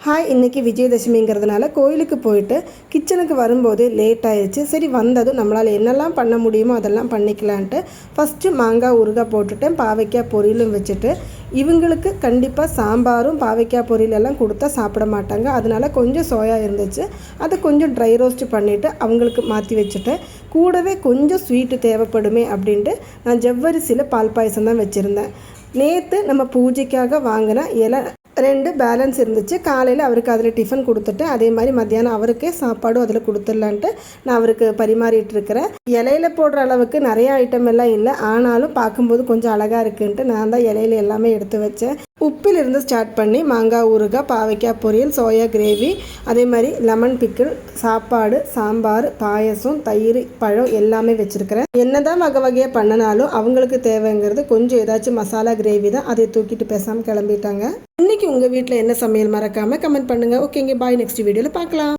Hi, இன்றைக்கி விஜயதசமிங்கிறதுனால கோயிலுக்கு போயிட்டு கிச்சனுக்கு வரும்போதே லேட் ஆயிடுச்சு. சரி, வந்ததும் நம்மளால் என்னெல்லாம் பண்ண முடியுமோ அதெல்லாம் பண்ணிக்கலான்ட்டு ஃபஸ்ட்டு மாங்காய் ஊறுகாய் போட்டுட்டேன். பாவைக்காய் பொரியலும் வச்சுட்டு, இவங்களுக்கு கண்டிப்பாக சாம்பாரும் பாவைக்காய் பொரியலெல்லாம் கொடுத்தா சாப்பிட மாட்டாங்க. அதனால் கொஞ்சம் சோயா இருந்துச்சு, அதை கொஞ்சம் ட்ரை ரோஸ்ட் பண்ணிவிட்டு அவங்களுக்கு மாற்றி வச்சுட்டேன். கூடவே கொஞ்சம் ஸ்வீட்டு தேவைப்படுமே அப்படின்ட்டு நான் ஜவ்வரிசியில் பால் பாயசம் தான் வச்சுருந்தேன். நேற்று நம்ம பூஜைக்காக வாங்கின இலை 2 பேலன்ஸ் இருந்துச்சு. காலையில் அவருக்கு அதில் டிஃபன் கொடுத்துட்டு, அதே மாதிரி மத்தியானம் அவருக்கே சாப்பாடும் அதில் கொடுத்துடலான்ட்டு நான் அவருக்கு பரிமாறிட்டு இருக்கிறேன். இலையில போடுற அளவுக்கு நிறைய ஐட்டம் எல்லாம் இல்லை, ஆனாலும் பார்க்கும்போது கொஞ்சம் அழகாக இருக்குன்ட்டு நான் தான் இலையில எல்லாமே எடுத்து வச்சேன். உப்பிலிருந்து ஸ்டார்ட் பண்ணி மாங்காய் ஊறுகாய், பாவைக்காய் பொரியல், சோயா கிரேவி, அதே மாதிரி லெமன் பிக்கிள், சாப்பாடு, சாம்பார், பாயசம், தயிர், பழம் எல்லாமே வச்சுருக்கிறேன். என்னதான் வகை வகையாக பண்ணினாலும் அவங்களுக்கு தேவைங்கிறது கொஞ்சம் ஏதாச்சும் மசாலா கிரேவி தான். அதை தூக்கிட்டு பேசாமல் கிளம்பிட்டாங்க. இன்றைக்கி உங்கள் வீட்டில் என்ன சமையல் மறக்காமல் கமெண்ட் பண்ணுங்கள். ஓகேங்க, பாய். நெக்ஸ்ட் வீடியோவில் பார்க்கலாம்.